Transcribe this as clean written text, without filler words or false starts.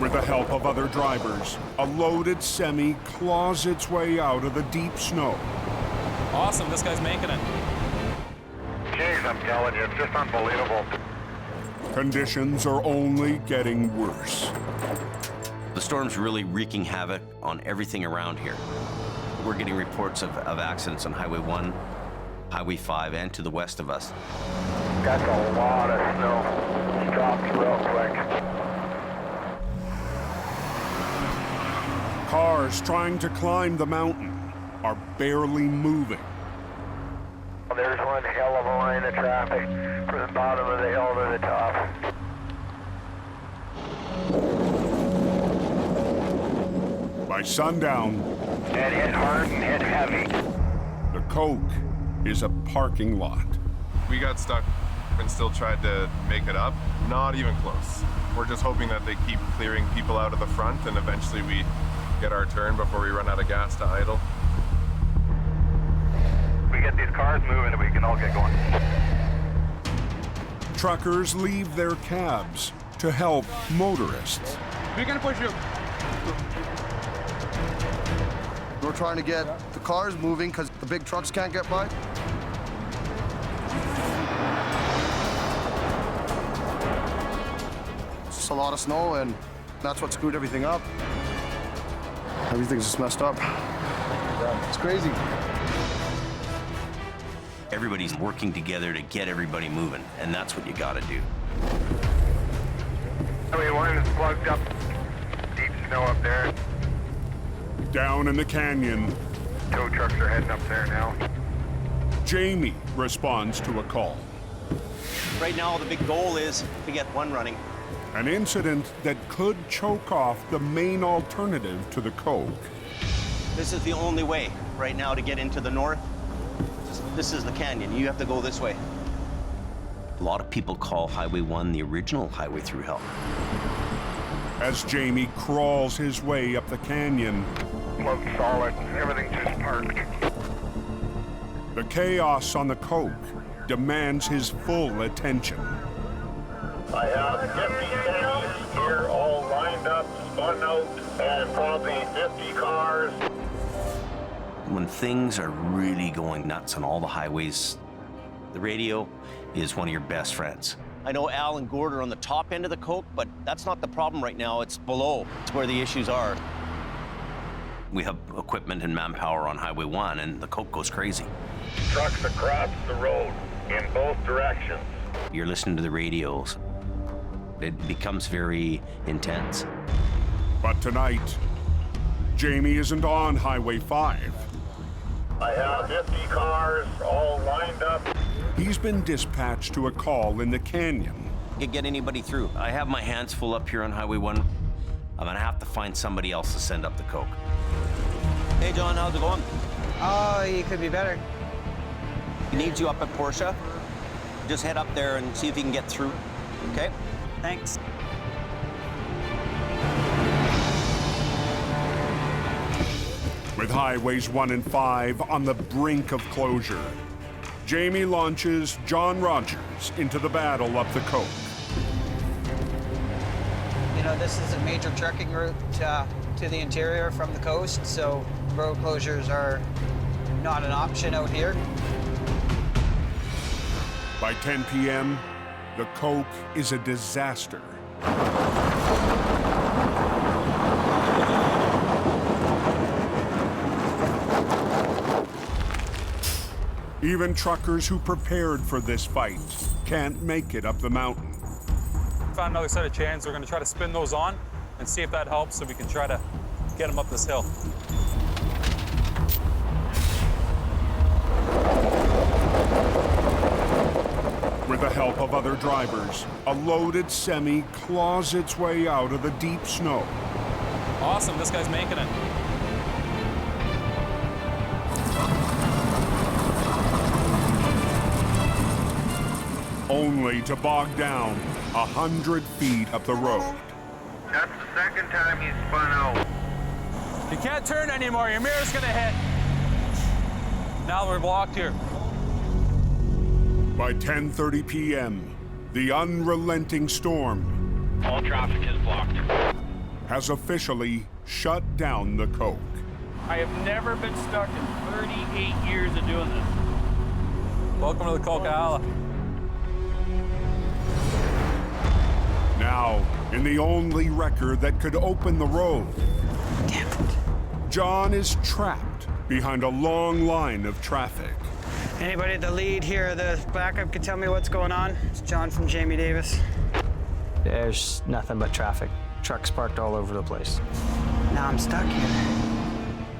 With the help of other drivers, a loaded semi claws its way out of the deep snow. Awesome, this guy's making it. Jeez, I'm telling you, it's just unbelievable. Conditions are only getting worse. The storm's really wreaking havoc on everything around here. We're getting reports of accidents on Highway 1, Highway 5, and to the west of us. That's a lot of snow. It's dropped real quick. Cars trying to climb the mountain are barely moving. There's one hell of a line of traffic from the bottom of the hill to the top. By sundown, It hit hard and hit heavy. the Coke is a parking lot. We got stuck and still tried to make it up. Not even close. We're just hoping that they keep clearing people out of the front and eventually we get our turn before we run out of gas to idle. We get these cars moving and we can all get going. Truckers leave their cabs to help motorists. We're gonna push you. We're trying to get the cars moving because the big trucks can't get by. It's just a lot of snow, and that's what screwed everything up. Everything's just messed up. It's crazy. Everybody's working together to get everybody moving, and that's what you gotta do. Highway 1 is plugged up. Deep snow up there. Down in the canyon, Tow trucks are heading up there now. Jamie responds to a call. Right now, the big goal is to get one running. An incident that could choke off the main alternative to the Coke. This is the only way right now to get into the north. This is the canyon. You have to go this way. A lot of people call Highway 1 the original Highway Thru Hell. As Jamie crawls his way up the canyon, Plug solid. Everything's just parked. the chaos on the Coke demands his full attention. I have 50 semis here all lined up, spun out, and probably 50 cars. When things are really going nuts on all the highways, the radio is one of your best friends. I know Al and Gord are on the top end of the Coke, but that's not the problem right now. It's below. It's where the issues are. We have equipment and manpower on Highway 1, and the Coke goes crazy. Trucks across the road in both directions. You're listening to the radios. It becomes very intense. But tonight, Jamie isn't on Highway 5. I have 50 cars all lined up. He's been dispatched to a call in the canyon. You get anybody through. I have my hands full up here on Highway 1. I'm gonna have to find somebody else to send up the Coke. Hey, John, how's it going? Oh, you could be better. He needs you up at Porsche. Just head up there and see if you can get through, okay? Thanks. With Highways 1 and 5 on the brink of closure, Jamie launches John Rogers into the battle up the Coke. You know, this is a major trucking route to the interior from the coast, so road closures are not an option out here. By 10 p.m., the Coke is a disaster. Even truckers who prepared for this fight can't make it up the mountain. Found another set of chains. We're gonna try to spin those on and see if that helps so we can try to get them up this hill. With the help of other drivers, a loaded semi claws its way out of the deep snow. Awesome, this guy's making it. Only to bog down 100 feet up the road. That's the second time he's spun out. You can't turn anymore, your mirror's gonna hit. Now we're blocked here. By 10:30 p.m., the unrelenting storm All traffic is blocked. has officially shut down the coke. I have never been stuck in 38 years of doing this. Welcome to the Coca-Cola. Now, in the only record that could open the road, Damn it. John is trapped behind a long line of traffic. Anybody at the lead here, the backup, can tell me what's going on? It's John from Jamie Davis. There's nothing but traffic. Trucks parked all over the place. Now I'm stuck here.